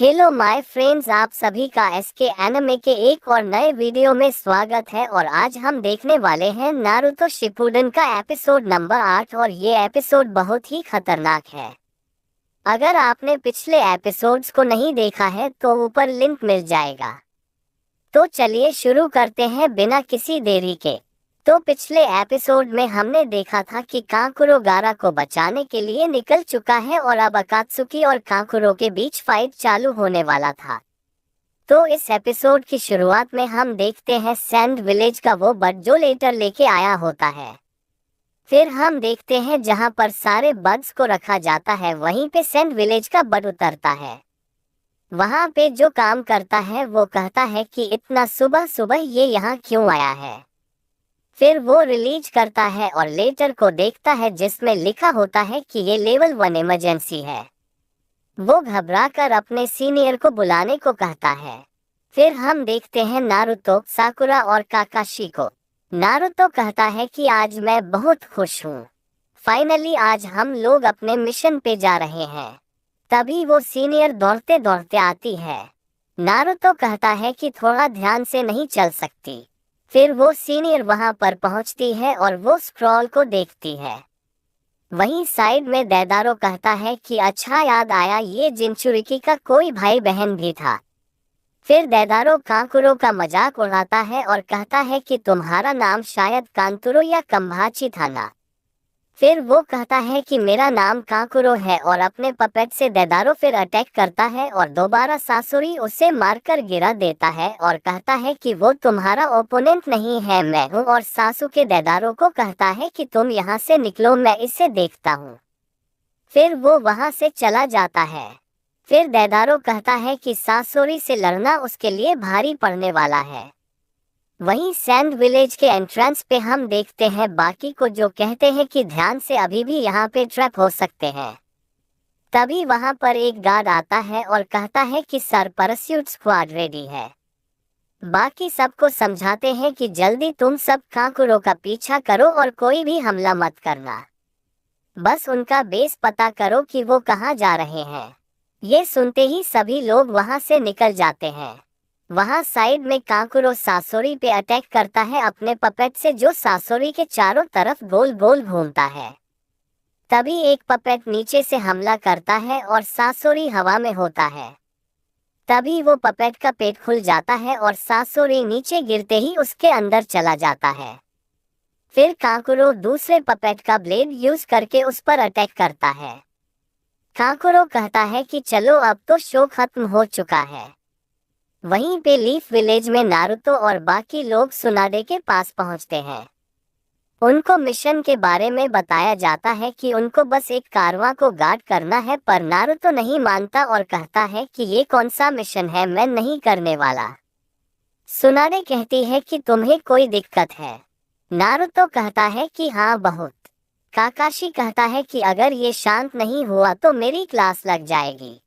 Hello my friends, आप सभी का एसके एनिमे के एक और नए वीडियो में स्वागत है। और आज हम देखने वाले हैं नारुतो शिपुडन का एपिसोड नंबर 8 और ये एपिसोड बहुत ही खतरनाक है। अगर आपने पिछले एपिसोड्स को नहीं देखा है तो ऊपर लिंक मिल जाएगा। तो चलिए शुरू करते हैं बिना किसी देरी के। तो पिछले एपिसोड में हमने देखा था कि काकुरो गारा को बचाने के लिए निकल चुका है और अब अकात्सुकी और काकुरो के बीच फाइट चालू होने वाला था। तो इस एपिसोड की शुरुआत में हम देखते हैं सैंड विलेज का वो बग जो लेटर लेके आया होता है। फिर हम देखते हैं जहां पर सारे बग्स को रखा जाता है वहीं पे सैंड विलेज का बग उतरता है। वहां पे जो काम करता है वो कहता है कि इतना सुबह सुबह ये यहाँ क्यों आया है। फिर वो रिलीज करता है और लेटर को देखता है जिसमें लिखा होता है कि ये लेवल 1 इमरजेंसी है। वो घबरा कर अपने सीनियर को बुलाने को कहता है। फिर हम देखते हैं नारुतो, साकुरा और काकाशी को। नारुतो कहता है कि आज मैं बहुत खुश हूँ, फाइनली आज हम लोग अपने मिशन पे जा रहे हैं। तभी वो सीनियर दौड़ते दौड़ते आती है। नारुतो कहता है कि थोड़ा ध्यान से नहीं चल सकती। फिर वो सीनियर वहां पर पहुंचती है और वो स्क्रॉल को देखती है। वहीं साइड में देदारो कहता है कि अच्छा याद आया, ये जिनचुरिकी का कोई भाई बहन भी था। फिर देदारो काकुरो का मजाक उड़ाता है और कहता है कि तुम्हारा नाम शायद कांतुरो या कंभाची था ना। फिर वो कहता है कि मेरा नाम काकुरो है और अपने पपेट से देदारो फिर अटैक करता है और दोबारा सासुरी उसे मारकर गिरा देता है और कहता है कि वो तुम्हारा ओपोनेंट नहीं है, मैं हूँ। और सासुके देदारो को कहता है कि तुम यहाँ से निकलो, मैं इसे देखता हूँ। फिर वो वहाँ से चला जाता है। फिर देदारो कहता है कि सासुरी से लड़ना उसके लिए भारी पड़ने वाला है। वहीं सैंड विलेज के एंट्रेंस पे हम देखते हैं बाकी को जो कहते हैं कि ध्यान से, अभी भी यहाँ पे ट्रैप हो सकते हैं। तभी वहां पर एक गार्ड आता है और कहता है कि सर, परस्यूट स्क्वाड रेडी है। बाकी सबको समझाते हैं कि जल्दी तुम सब काकुरो का पीछा करो और कोई भी हमला मत करना, बस उनका बेस पता करो कि वो कहाँ जा रहे हैं। ये सुनते ही सभी लोग वहां से निकल जाते हैं। वहां साइड में काकुरो सासोरी पे अटैक करता है अपने पपेट से, जो सासोरी के चारों तरफ गोल गोल घूमता है। तभी एक पपेट नीचे से हमला करता है और सासोरी हवा में होता है। तभी वो पपेट का पेट खुल जाता है और सासोरी नीचे गिरते ही उसके अंदर चला जाता है। फिर काकुरो दूसरे पपेट का ब्लेड यूज करके उस पर अटैक करता है। काकुरो कहता है कि चलो अब तो शो खत्म हो चुका है। वहीं पे लीफ विलेज में नारुतो और बाकी लोग सुनाडे के पास पहुंचते हैं। उनको मिशन के बारे में बताया जाता है कि उनको बस एक कारवां को गार्ड करना है, पर नारुतो नहीं मानता और कहता है कि ये कौन सा मिशन है, मैं नहीं करने वाला। सुनाडे कहती है कि तुम्हें कोई दिक्कत है। नारुतो कहता है कि हाँ बहुत। काकाशी कहता है कि अगर ये शांत नहीं हुआ तो मेरी क्लास लग जाएगी।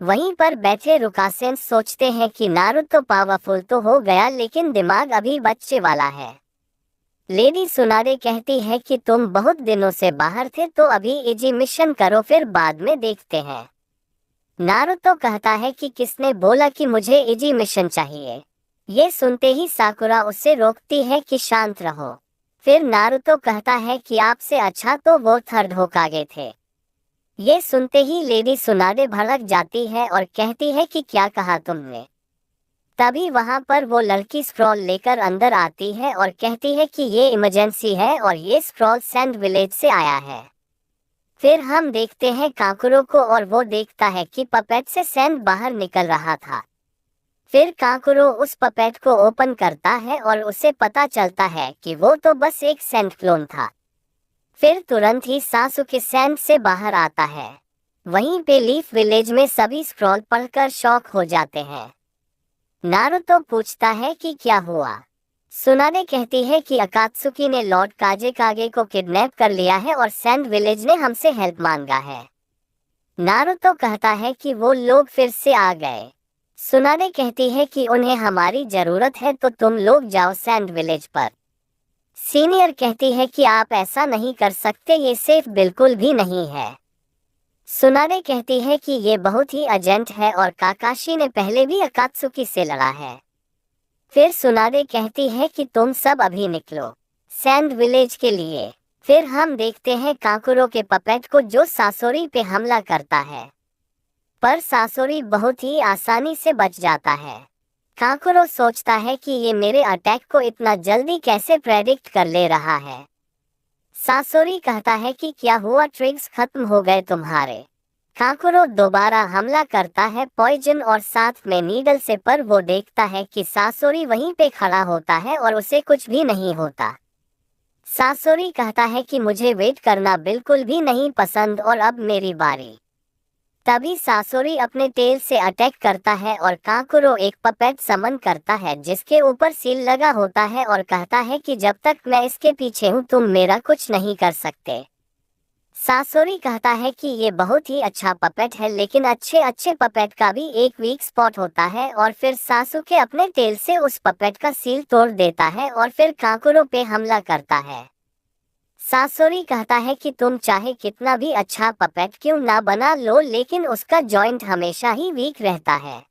वहीं पर बैठे रुकासेन सोचते हैं कि नारुतो पावरफुल तो हो गया लेकिन दिमाग अभी बच्चे वाला है। लेडी सुनाडे कहती है कि तुम बहुत दिनों से बाहर थे तो अभी इजी मिशन करो, फिर बाद में देखते हैं। नारुतो कहता है कि किसने बोला कि मुझे इजी मिशन चाहिए। ये सुनते ही साकुरा उससे रोकती है कि शांत रहो। फिर नारुतो कहता है कि आपसे अच्छा तो वो थर्ड होकागे थे। ये सुनते ही लेडी सुनाडे भड़क जाती है और कहती है कि क्या कहा तुमने। तभी वहां पर वो लड़की स्क्रॉल लेकर अंदर आती है और कहती है कि ये इमरजेंसी है और ये स्क्रॉल सैंड विलेज से आया है। फिर हम देखते हैं काकुरो को और वो देखता है कि पपेट से सैंड बाहर निकल रहा था। फिर काकुरो उस पपेट को ओपन करता है और उसे पता चलता है कि वो तो बस एक सैंड क्लोन था। फिर तुरंत ही सासुके सैंड से बाहर आता है। वहीं पे लीफ विलेज में सभी स्क्रॉल पढ़कर शॉक हो जाते हैं। नारुतो पूछता है कि क्या हुआ। सुनाने कहती है कि अकात्सुकी ने लॉर्ड काजे को किडनैप कर लिया है और सैंड विलेज ने हमसे हेल्प मांगा है। नारुतो कहता है कि वो लोग फिर से आ गए। सुनाने कहती है कि उन्हें हमारी जरूरत है तो तुम लोग जाओ सैंड विलेज पर। सीनियर कहती है कि आप ऐसा नहीं कर सकते, ये सेफ बिल्कुल भी नहीं है। सुनाने कहती है कि ये बहुत ही अर्जेंट है और काकाशी ने पहले भी अकात्सुकी से लड़ा है। फिर सुनाने कहती है कि तुम सब अभी निकलो सैंड विलेज के लिए। फिर हम देखते हैं काकुरो के पपेट को जो सासोरी पे हमला करता है, पर सासोरी बहुत ही आसानी से बच जाता है। काकुरो सोचता है कि ये मेरे अटैक को इतना जल्दी कैसे प्रेडिक्ट कर ले रहा है। सासोरी कहता है कि क्या हुआ, ट्रिक्स खत्म हो गए तुम्हारे। काकुरो दोबारा हमला करता है पॉइजन और साथ में नीडल से, पर वो देखता है कि सासोरी वहीं पे खड़ा होता है और उसे कुछ भी नहीं होता। सासोरी कहता है कि मुझे वेट करना बिल्कुल भी नहीं पसंद और अब मेरी बारी। तभी सासोरी अपने टेल से अटैक करता है और काकुरो एक पपेट समन करता है जिसके ऊपर सील लगा होता है और कहता है कि जब तक मैं इसके पीछे हूँ तुम मेरा कुछ नहीं कर सकते। सासोरी कहता है कि ये बहुत ही अच्छा पपेट है, लेकिन अच्छे पपेट का भी एक वीक स्पॉट होता है। और फिर सासुके अपने टेल से उस पपेट का सील तोड़ देता है और फिर काकुरो पे हमला करता है। सासोरी कहता है कि तुम चाहे कितना भी अच्छा पपेट क्यों ना बना लो, लेकिन उसका जॉइंट हमेशा ही वीक रहता है।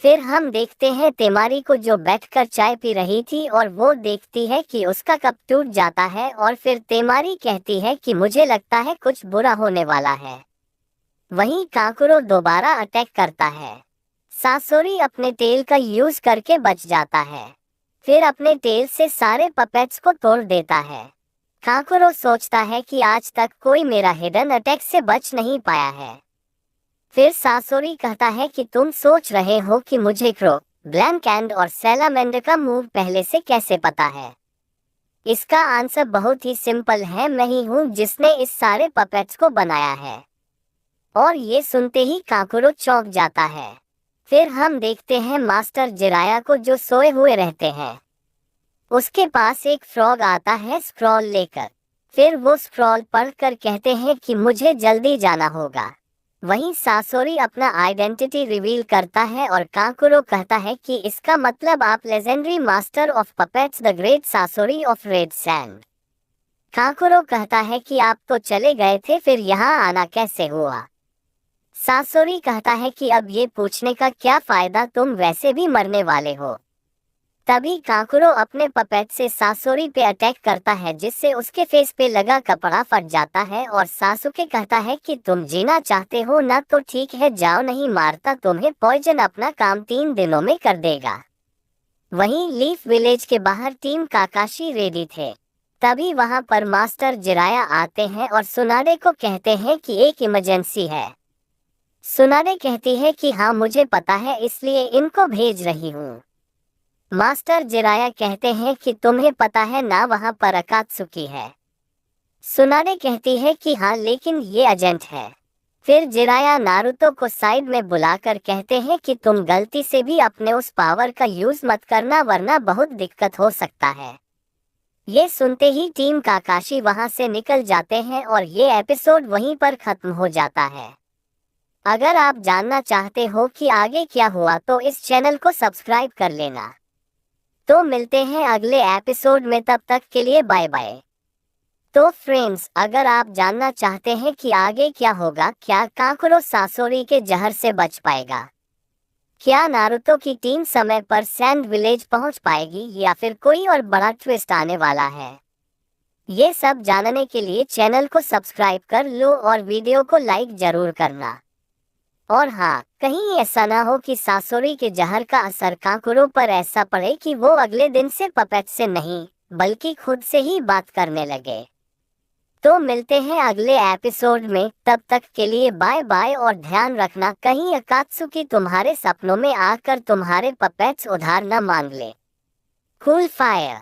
फिर हम देखते हैं तेमारी को जो बैठकर चाय पी रही थी और वो देखती है कि उसका कप टूट जाता है और फिर तेमारी कहती है कि मुझे लगता है कुछ बुरा होने वाला है। वहीं काकुरो दोबारा अटैक करता है। सासोरी अपने टेल का यूज करके बच जाता है, फिर अपने टेल से सारे पपेट्स को तोड़ देता है। काकुरो सोचता है कि आज तक कोई मेरा हिडन अटैक से बच नहीं पाया है। फिर सासोरी कहता है कि तुम सोच रहे हो कि मुझे क्रो, ब्लैंक एंड और सैलामेंडर का मूव पहले से कैसे पता है। इसका आंसर बहुत ही सिंपल है, मैं ही हूँ जिसने इस सारे पपेट्स को बनाया है। और ये सुनते ही काकुरो चौंक जाता है। फिर हम देखते हैं मास्टर जिराया को जो सोए हुए रहते हैं। उसके पास एक फ्रॉग आता है स्क्रॉल लेकर। फिर वो स्क्रॉल पढ़कर कहते हैं कि मुझे जल्दी जाना होगा। वहीं सासोरी अपना आइडेंटिटी रिवील करता है और काकुरो कहता है कि इसका मतलब आप legendary master of puppets the great Sasori of red sand. Kankuro कहता है कि आप तो चले गए थे, फिर यहाँ आना कैसे हुआ। सासोरी कहता है कि अब ये पूछने का क्या फायदा, तुम वैसे भी मरने वाले हो। तभी काकुरो अपने पपेट से सासोरी पे अटैक करता है जिससे उसके फेस पे लगा कपड़ा फट जाता है और सासुके कहता है कि तुम जीना चाहते हो ना, तो ठीक है जाओ, नहीं मारता तुम्हें, पॉइजन अपना काम 3 दिनों में कर देगा। वहीं लीफ विलेज के बाहर टीम काकाशी रेडी थे। तभी वहां पर मास्टर जिराया आते हैं और सुनाने को कहते हैं कि एक इमरजेंसी है। सुनाने कहती है कि हाँ मुझे पता है, इसलिए इनको भेज रही हूँ। मास्टर जिराया कहते हैं कि तुम्हें पता है ना वहां पर अकात्सुकी है। सुनाने कहती है कि हाँ लेकिन ये एजेंट है। फिर जिराया नारुतो को साइड में बुलाकर कहते हैं कि तुम गलती से भी अपने उस पावर का यूज मत करना वरना बहुत दिक्कत हो सकता है। ये सुनते ही टीम काकाशी वहां से निकल जाते हैं और ये एपिसोड वहीं पर खत्म हो जाता है। अगर आप जानना चाहते हो कि आगे क्या हुआ तो इस चैनल को सब्सक्राइब कर लेना। तो मिलते हैं अगले एपिसोड में, तब तक के लिए बाय बाय। तो फ्रेंड्स, अगर आप जानना चाहते हैं कि आगे क्या होगा, क्या काकुरो सासोरी के जहर से बच पाएगा, क्या नारुतो की टीम समय पर सैंड विलेज पहुंच पाएगी या फिर कोई और बड़ा ट्विस्ट आने वाला है, ये सब जानने के लिए चैनल को सब्सक्राइब कर लो और वीडियो को लाइक जरूर करना। और हाँ, कहीं ऐसा ना हो कि सासोरी के जहर का असर काकुरो पर ऐसा पड़े कि वो अगले दिन से पपेट से नहीं बल्कि खुद से ही बात करने लगे। तो मिलते हैं अगले एपिसोड में, तब तक के लिए बाय बाय और ध्यान रखना कहीं अकात्सुकी तुम्हारे सपनों में आकर तुम्हारे पपेट्स उधार न मांग ले। Cool fire.